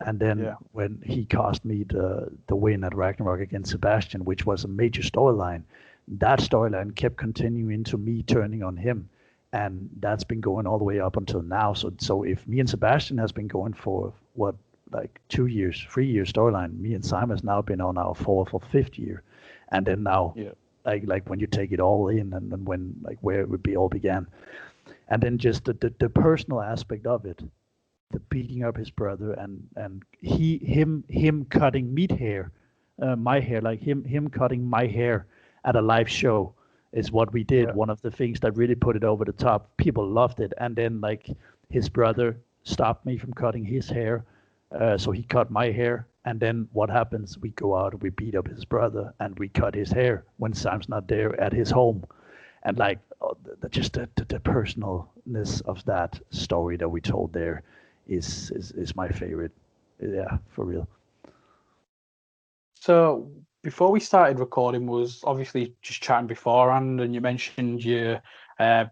B: and then
A: Yeah.
B: when he cost me the win at Ragnarok against Sebastian, which was a major storyline, that storyline kept continuing to me turning on him, and that's been going all the way up until now. So if me and Sebastian has been going for what, like 2 years, 3 years storyline, me and Simon has now been on our fourth or fifth year, and then now,
A: Yeah.
B: like when you take it all in, and then when, like, where it would be all began, and then just the personal aspect of it, the beating up his brother, and him cutting meat hair, my hair, like him cutting my hair at a live show is what we did.
A: Yeah.
B: One of the things that really put it over the top. People loved it, and then like his brother stopped me from cutting his hair, so he cut my hair. And then what happens? We go out, we beat up his brother, and we cut his hair when Sam's not there at his home. And like, just the personalness of that story that we told there is my favorite. Yeah, for real.
A: So before we started recording, was obviously just chatting beforehand, and you mentioned you're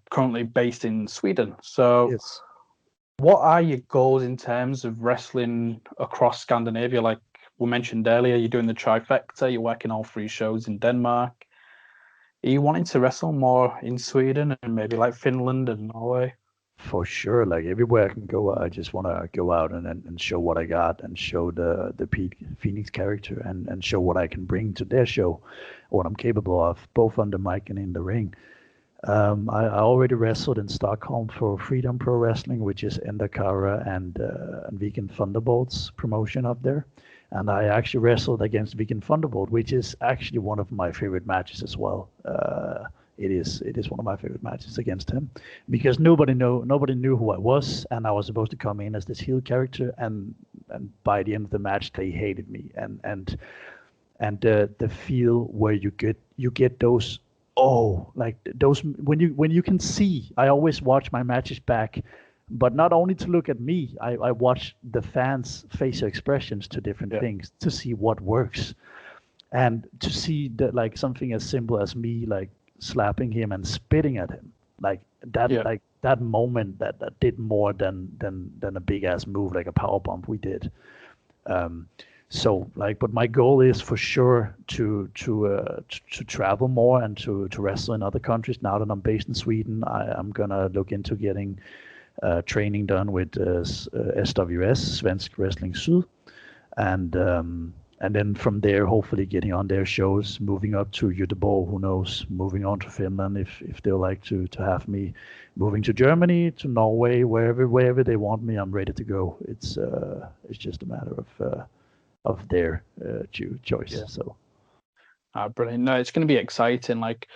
A: currently based in Sweden. So
B: Yes.
A: what are your goals in terms of wrestling across Scandinavia? Like we mentioned earlier, you're doing the trifecta, you're working all 3 shows in Denmark. Are you wanting to wrestle more in Sweden and maybe like Finland and Norway?
B: For sure, like everywhere I can go, I just want to go out and show what I got, and show the Pete Phoenix character, and show what I can bring to their show, what I'm capable of, both on the mic and in the ring. I already wrestled in Stockholm for Freedom Pro Wrestling, which is Endakara and Vegan Thunderbolt's promotion up there. And I actually wrestled against Vegan Thunderbolt, which is actually one of my favorite matches as well. It is one of my favorite matches against him, because nobody knew who I was, and I was supposed to come in as this heel character, and by the end of the match they hated me, and the feel where you get those, oh, like those, when you can see. I always watch my matches back, but not only to look at me. I watch the fans' facial expressions to different things to see what works, and to see that, like, something as simple as me like slapping him and spitting at him, like that,
A: Yeah.
B: like that moment that did more than a big ass move like a power bomb we did. um, so like, but my goal is for sure to travel more, and to wrestle in other countries. Now that I'm based in Sweden, I'm gonna look into getting training done with SWS, Svensk Wrestling Syd, and then from there, hopefully getting on their shows, moving up to Göteborg, who knows, moving on to Finland if they'll like to have me, moving to Germany, to Norway, wherever they want me, I'm ready to go. It's just a matter of their choice.
A: Yeah.
B: So
A: Brilliant. No, it's going to be exciting. Like,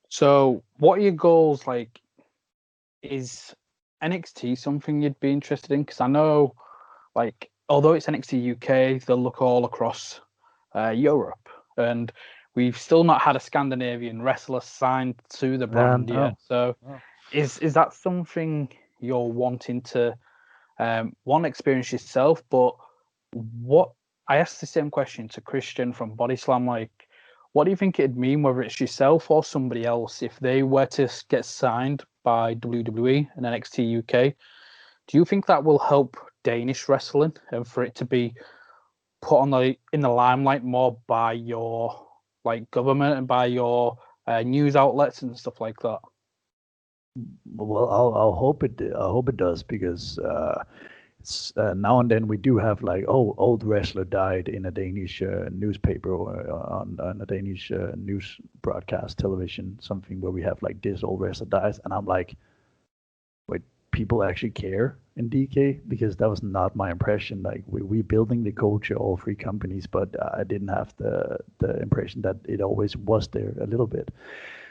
A: so what are your goals? Like, is NXT something you'd be interested in? Because I know, like, although it's NXT UK, they'll look all across Europe, and we've still not had a Scandinavian wrestler signed to the brand yet.
B: no,
A: So, is that something you're wanting to one, experience yourself? But what, I asked the same question to Christian from Bodyslam, like, what do you think it'd mean, whether it's yourself or somebody else, if they were to get signed by WWE and NXT UK? Do you think that will help Danish wrestling, and for it to be put on in the limelight more by your like government and by your news outlets and stuff like that?
B: well, I hope it does, because now and then we do have, like, oh, old wrestler died in a Danish newspaper, or on a Danish news broadcast television, something where we have like, this old wrestler dies, and I'm like, wait, people actually care in DK? Because that was not my impression. Like, we building the culture, all 3 companies, but I didn't have the impression that it always was there a little bit.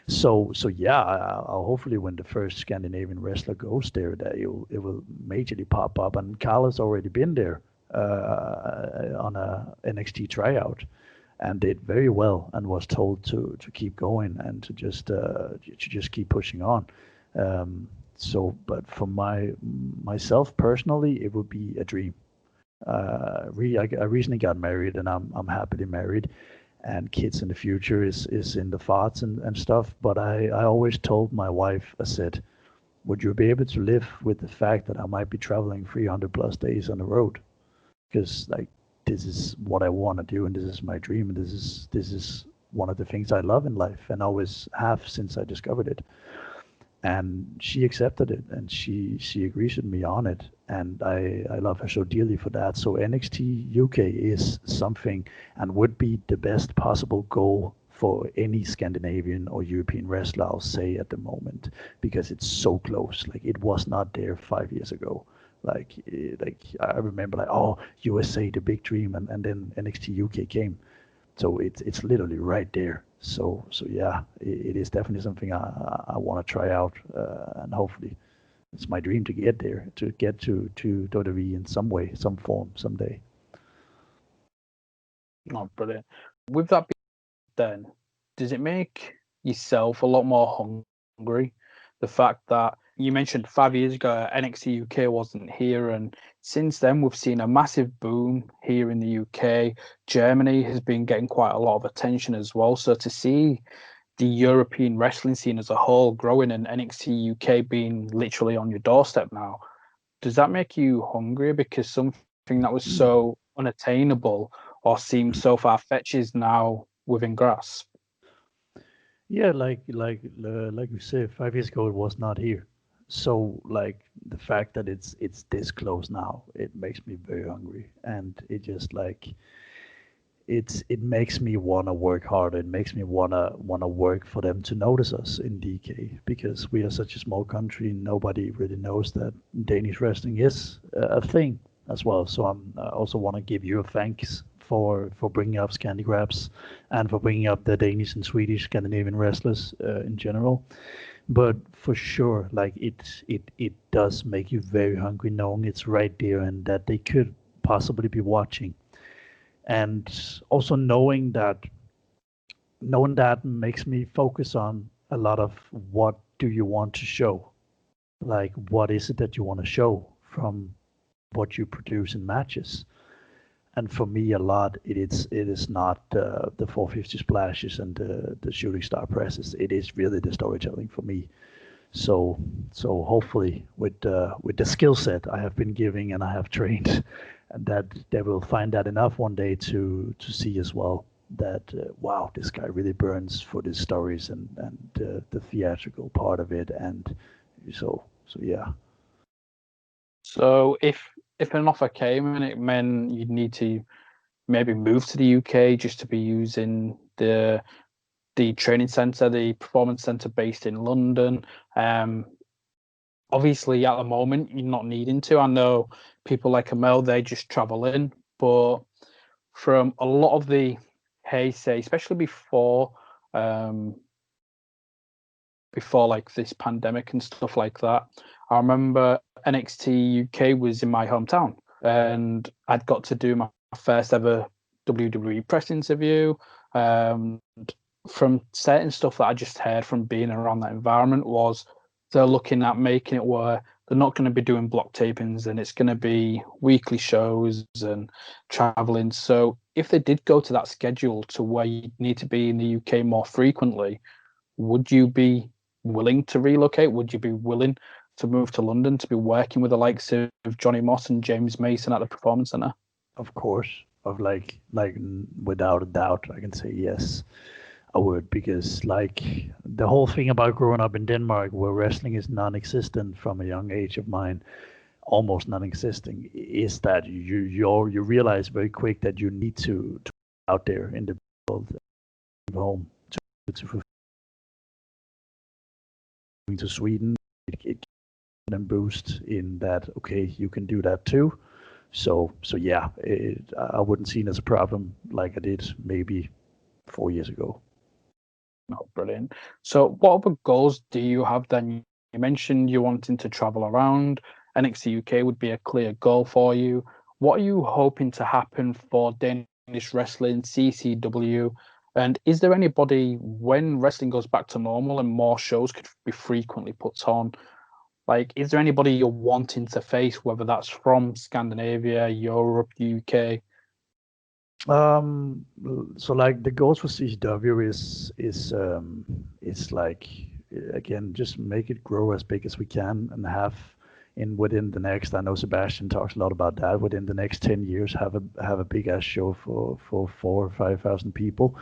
B: So yeah, I'll hopefully, when the first Scandinavian wrestler goes there, that it will majorly pop up. And Carla's already been there on a NXT tryout, and did very well, and was told to keep going, and to just keep pushing on. But for myself personally, it would be a dream. I recently got married, and I'm happily married, and kids in the future is in the thoughts and stuff. But I always told my wife, I said, would you be able to live with the fact that I might be traveling 300 plus days on the road? Because, like, this is what I want to do, and this is my dream, and this is one of the things I love in life, and always have since I discovered it. And she accepted it, and she agrees with me on it, and I love her so dearly for that. So NXT UK is something, and would be the best possible goal for any Scandinavian or European wrestler, I'll say, at the moment, because it's so close. Like, it was not there 5 years ago. Like I remember, like, oh, USA, the big dream, and then NXT UK came. So it's literally right there. So yeah, it is definitely something I want to try out, and hopefully it's my dream to get there, to get to WWE in some way, some form, someday.
A: Oh, brilliant. With that being then, does it make yourself a lot more hungry? The fact that you mentioned 5 years ago NXT UK wasn't here, and since then we've seen a massive boom here in the UK. Germany has been getting quite a lot of attention as well. So to see the European wrestling scene as a whole growing and NXT UK being literally on your doorstep now, does that make you hungry? Because something that was so unattainable or seemed so far-fetched is now within grasp?
B: Yeah, like you said, 5 years ago it was not here. So like the fact that it's this close now, it makes me very hungry, and it just like it makes me want to work harder. It makes me wanna work for them to notice us in DK, because we are such a small country. Nobody really knows that Danish wrestling is a thing as well. So I also want to give you a thanks for bringing up Scandi Grabs, and for bringing up the Danish and Swedish Scandinavian wrestlers in general. But for sure, like it does make you very hungry knowing it's right there and that they could possibly be watching. And also knowing that makes me focus on a lot of what do you want to show, like what is it that you want to show from what you produce in matches. And for me, a lot it is not the 450 splashes and the shooting star presses. It is really the storytelling for me. So hopefully with the skill set I have been giving and I have trained, and that they will find that enough one day to see as well that wow, this guy really burns for these stories, and the theatrical part of it. And so yeah.
A: So if an offer came and it meant you'd need to maybe move to the UK just to be using the training center, the performance center based in London, obviously at the moment you're not needing to. I know people like Amel, they just travel in, but from a lot of the hearsay, especially um before like this pandemic and stuff like that, I remember NXT UK was in my hometown, and I'd got to do my first ever WWE press interview. Um, from certain stuff that I just heard from being around that environment was they're looking at making it where they're not going to be doing block tapings, and it's going to be weekly shows and traveling. So if they did go to that schedule to where you need to be in the UK more frequently, would you be willing to relocate? Would you be willing to move to London to be working with the likes of Johnny Moss and James Mason at the Performance Centre?
B: Of course, of without a doubt, I can say yes, I would, because like the whole thing about growing up in Denmark, where wrestling is non-existent from a young age of mine, almost non-existing, is that you realize very quick that you need to out there in the world, home to going to Sweden. It can boost in that. Okay, you can do that too. So yeah, I wouldn't see it as a problem like I did maybe 4 years ago.
A: Oh, brilliant. So, what other goals do you have then? You mentioned you wanting to travel around. NXT UK would be a clear goal for you. What are you hoping to happen for Danish Wrestling, CCW? And is there anybody, when wrestling goes back to normal and more shows could be frequently put on, like, is there anybody you're wanting to face, whether that's from Scandinavia, Europe, UK?
B: Um, so like the goals for CCW is like, again, just make it grow as big as we can, and have in within the next, I know Sebastian talks a lot about that, within the next 10 years have a big ass show for 4 or 5,000 people.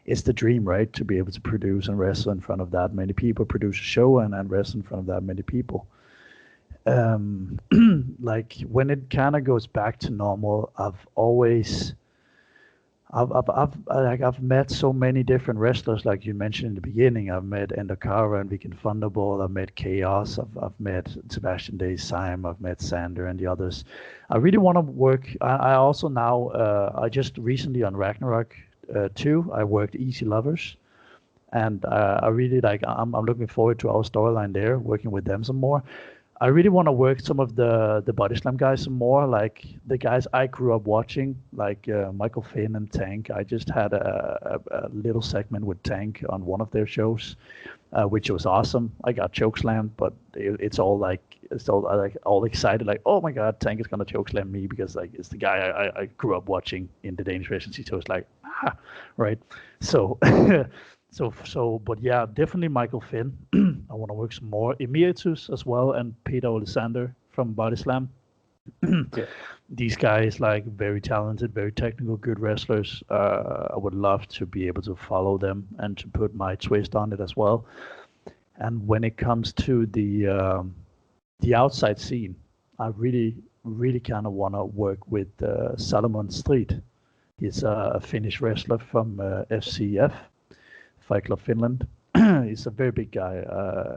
B: it's the dream, right? To be able to produce and wrestle in front of that many people, produce a show and wrestle in front of that many people. Like when it kind of goes back to normal, I've met so many different wrestlers, like you mentioned in the beginning. I've met Endokara and Viking Thunderbolt. I've met Chaos. I've met Sebastian Day Syme. I've met Sander and the others. I really want to work. I also now, I just recently on Ragnarok 2, I worked Easy Lovers. And I really like, I'm looking forward to our storyline there, working with them some more. I really want to work some of the Bodyslam guys some more, like the guys I grew up watching, like Michael Finn and Tank. I just had a little segment with Tank on one of their shows, which was awesome. I got chokeslammed, but it's all all excited, like, oh my god, Tank is gonna chokeslam me because like it's the guy I grew up watching in the Danish Wrestling scene. So it's like, right. So but yeah, definitely Michael Finn. I want to work some more. Emeritus as well, and Peter Alexander from Bodyslam.
A: Yeah.
B: These guys, like, very talented, very technical, good wrestlers. I would love to be able to follow them and to put my twist on it as well. And when it comes to the outside scene, I really, really kind of want to work with Salomon Street. He's a Finnish wrestler from FCF. Fight Club Finland. He's a very big guy,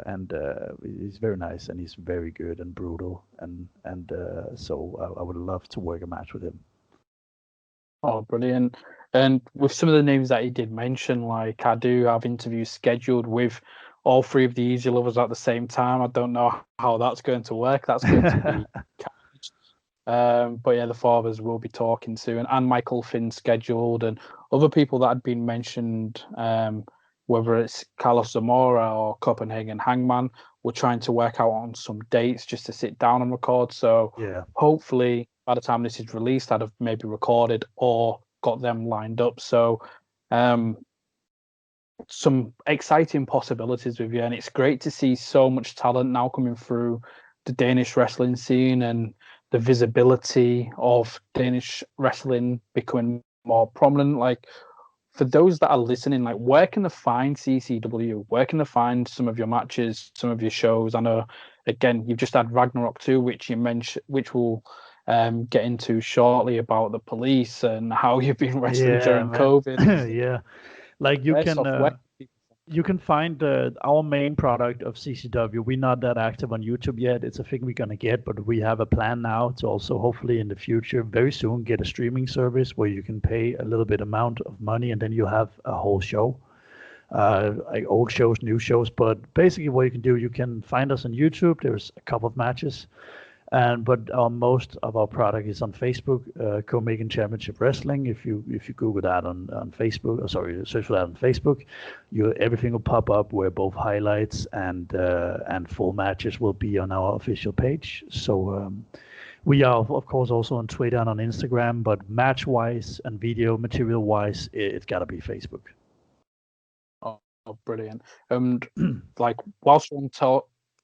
B: and he's very nice, and he's very good and brutal, and so I would love to work a match with him.
A: Oh, brilliant! And with some of the names that he did mention, like I do have interviews scheduled with all three of the Easy Lovers at the same time. I don't know how that's going to work. That's going to be but yeah, the four of us will be talking soon, and Michael Finn scheduled, and other people that had been mentioned, whether it's Carlos Zamora or Copenhagen Hangman. We're trying to work out on some dates just to sit down and record. So
B: Yeah,
A: hopefully by the time this is released, I'd have maybe recorded or got them lined up. So some exciting possibilities with you, and it's great to see so much talent now coming through the Danish wrestling scene and the visibility of Danish wrestling becoming more prominent. Like, for those that are listening, like, where can they find CCW? Where can they find some of your matches, some of your shows? I know, again, you've just had Ragnarok 2, which you mentioned, which we'll get into shortly, about the police and how you've been wrestling during
B: man.
A: COVID.
B: Yeah, like you can find our main product of CCW. We're not that active on YouTube yet. It's a thing we're gonna get, but we have a plan now to also hopefully in the future, very soon, get a streaming service where you can pay a little bit amount of money and then you have a whole show, like old shows, new shows. But basically, what you can do, you can find us on YouTube. There's a couple of matches. But most of our product is on Facebook, Copenhagen Championship Wrestling. If you Google that on Facebook, search for that on Facebook, everything will pop up where both highlights and full matches will be on our official page. So we are of course also on Twitter and on Instagram, but match wise and video material wise, it's got to be Facebook.
A: Oh, brilliant! And like, whilst we're on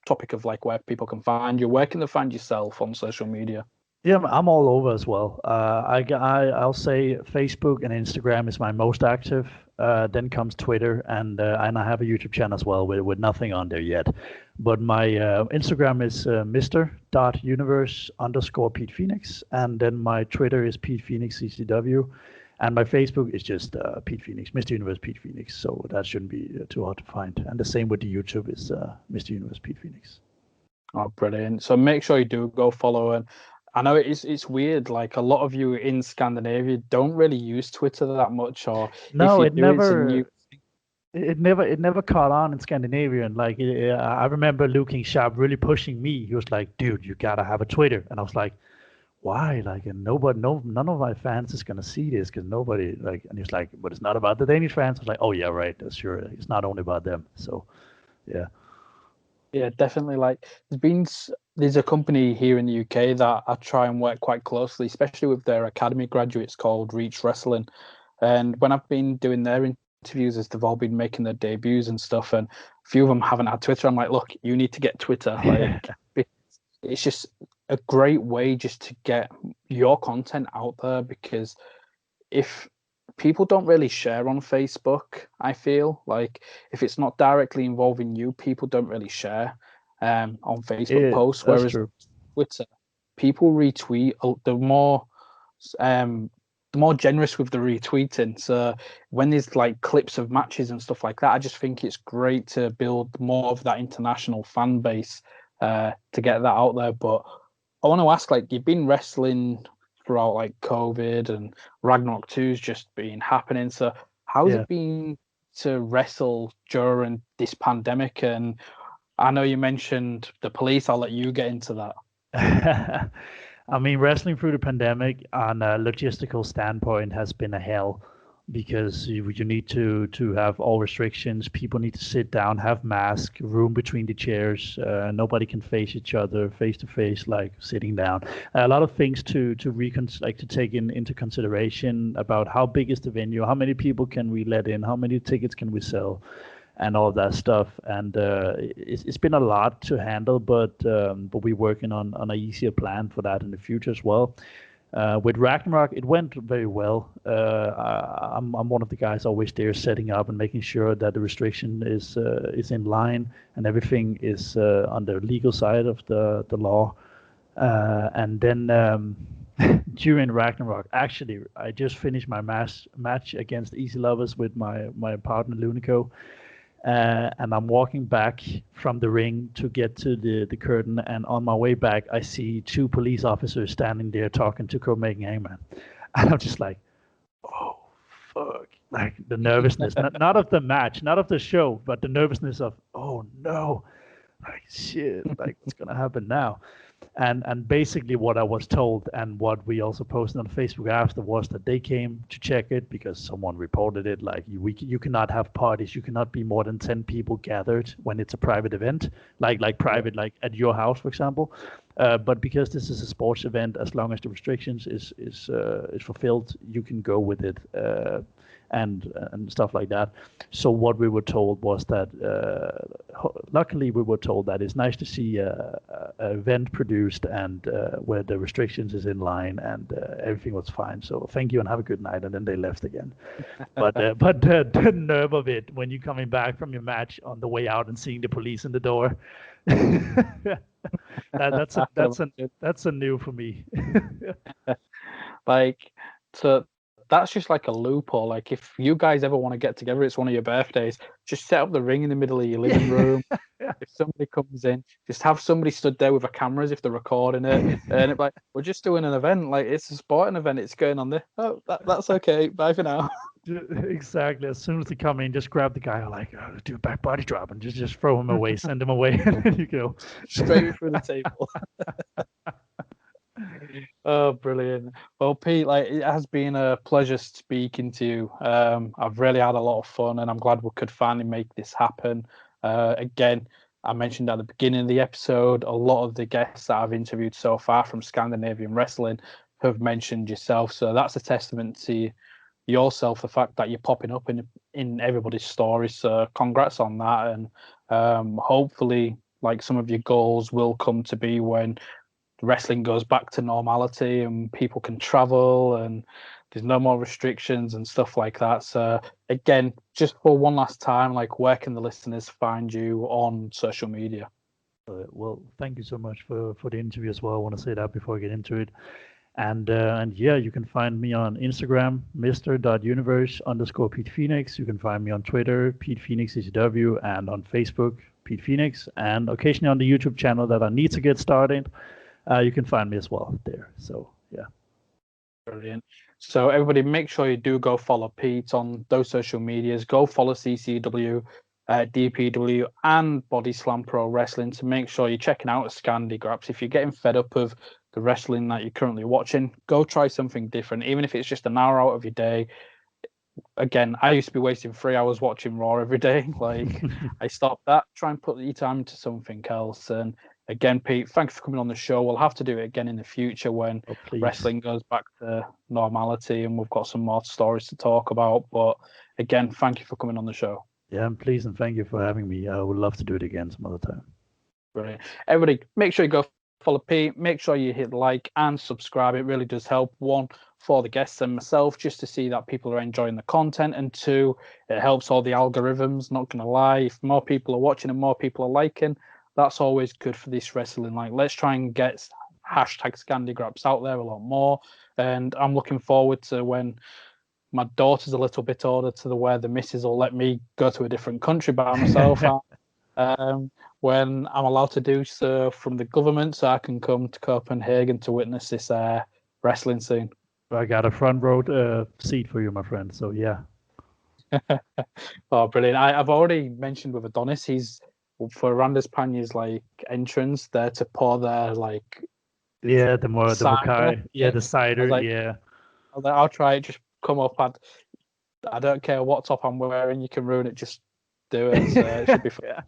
A: topic of like where people can find you, where can they find yourself on social media?
B: Yeah, I'm all over as well. I'll say Facebook and Instagram is my most active. Then comes Twitter, and I have a YouTube channel as well with nothing on there yet. But my Instagram is Mr.Universe_Pete Phoenix, and then my Twitter is Pete Phoenix CCW, and my Facebook is just Pete Phoenix, Mr. Universe Pete Phoenix. So that shouldn't be too hard to find. And the same with the YouTube is Mr. Universe Pete Phoenix.
A: Oh, brilliant! So make sure you do go follow. And I know it's weird. Like, a lot of you in Scandinavia don't really use Twitter that much, or
B: No,
A: if you do, it's a new.
B: It never caught on in Scandinavia. And like I remember Luke King Sharp really pushing me. He was like, "Dude, you gotta have a Twitter." And I was like, "Why?" Like, and none of my fans is gonna see this because nobody like. And he's like, "But it's not about the Danish fans." I was like, "Oh yeah, right. That's sure. It's not only about them." So, yeah.
A: Yeah, definitely. Like, there's a company here in the UK that I try and work quite closely, especially with their academy graduates, called Reach Wrestling. And when I've been doing their interviews, as they've all been making their debuts and stuff, and a few of them haven't had Twitter, I'm like, look, you need to get Twitter. Like, it's just a great way just to get your content out there, because if people don't really share on Facebook. I feel like if it's not directly involving you, people don't really share on Facebook posts.
B: That's
A: Whereas
B: true.
A: Twitter, people retweet. The more generous with the retweeting. So when there's like clips of matches and stuff like that, I just think it's great to build more of that international fan base to get that out there. But I want to ask, like, you've been wrestling throughout like COVID and Ragnarok 2's just been happening. So how's
B: Yeah.
A: it been to wrestle during this pandemic? And I know you mentioned the police. I'll let you get into that.
B: I mean, wrestling through the pandemic on a logistical standpoint has been a hell because you need to have all restrictions. People need to sit down, have masks, room between the chairs. Nobody can face each other face to face, like sitting down. A lot of things to take into consideration about how big is the venue, how many people can we let in, how many tickets can we sell, and all of that stuff. And it's been a lot to handle, but we're working on an easier plan for that in the future as well. With Ragnarok, it went very well. I'm one of the guys always there setting up and making sure that the restriction is in line and everything is on the legal side of the law. And then during Ragnarok, actually, I just finished my match against Easy Lovers with my partner Lunico. And I'm walking back from the ring to get to the curtain, and on my way back, I see two police officers standing there talking to Copenhagen Hangman, and I'm just like, oh fuck! Like the nervousness, not of the match, not of the show, but the nervousness of, oh no, like shit, like what's gonna happen now? And basically what I was told and what we also posted on Facebook after was that they came to check it because someone reported it. Like you cannot have parties, you cannot be more than 10 people gathered when it's a private event, like private, like at your house, for example. But because this is a sports event, as long as the restrictions is fulfilled, you can go with it. And stuff like that. So what we were told was that, luckily we were told that it's nice to see a event produced and where the restrictions is in line and everything was fine. So thank you and have a good night. And then they left again. But the nerve of it when you're coming back from your match on the way out and seeing the police in the door. That's a new for me.
A: Like, so that's just like a loophole. Like, if you guys ever want to get together, it's one of your birthdays, just set up the ring in the middle of your living room. If somebody comes in, just have somebody stood there with a camera as if they're recording it, and it's like, we're just doing an event. Like, it's a sporting event. It's going on there. Oh, that's okay. Bye for now.
B: Exactly. As soon as they come in, just grab the guy, like, do a back body drop, and just throw him away, send him away, and then you go
A: straight through the table. Oh, brilliant. Well, Pete, like, it has been a pleasure speaking to you. I've really had a lot of fun, and I'm glad we could finally make this happen. Again, I mentioned at the beginning of the episode, a lot of the guests that I've interviewed so far from Scandinavian wrestling have mentioned yourself. So that's a testament to yourself, the fact that you're popping up in everybody's stories. So congrats on that. And hopefully, like, some of your goals will come to be when wrestling goes back to normality and people can travel and there's no more restrictions and stuff like that. So again, just for one last time, like, where can the listeners find you on social media?
B: Well, thank you so much for the interview as well. I want to say that before I get into it. And yeah, you can find me on Instagram, Mr.Universe_Pete Phoenix. You can find me on Twitter, Pete Phoenix ECW, and on Facebook, Pete Phoenix, and occasionally on the YouTube channel that I need to get started. You can find me as well there. So yeah.
A: Brilliant. So everybody, make sure you do go follow Pete on those social medias. Go follow CCW, DPW, and Bodyslam Pro Wrestling to make sure you're checking out Scandi Graps. If you're getting fed up of the wrestling that you're currently watching, go try something different, even if it's just an hour out of your day. Again, I used to be wasting 3 hours watching Raw every day. Like, I stopped that. Try and put your time into something else. And again, Pete, thanks for coming on the show. We'll have to do it again in the future when wrestling goes back to normality and we've got some more stories to talk about. But again, thank you for coming on the show.
B: Yeah, please, and thank you for having me. I would love to do it again some other time.
A: Brilliant. Everybody, make sure you go follow Pete. Make sure you hit like and subscribe. It really does help. One, for the guests and myself, just to see that people are enjoying the content, and two, it helps all the algorithms. Not gonna lie, if more people are watching and more people are liking, that's always good for this wrestling. Like, let's try and get hashtag Scandigraps out there a lot more. And I'm looking forward to when my daughter's a little bit older, to the where the missus will let me go to a different country by myself. When I'm allowed to do so from the government, so I can come to Copenhagen to witness this wrestling scene.
B: I got a front row seat for you, my friend. So yeah.
A: Oh, brilliant! I've already mentioned with Adonis, he's for Randers Panya's like entrance there to pour their like
B: the
A: cider.
B: Mokai, the cider,
A: I'll try it. Just come up. I don't care what top I'm wearing. You can ruin it. Just do it. So it should be fun.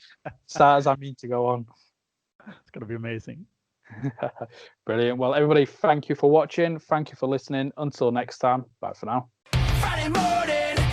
A: Start as I mean to go on.
B: It's gonna be amazing.
A: Brilliant. Well, everybody, thank you for watching. Thank you for listening. Until next time, bye for now. Friday morning.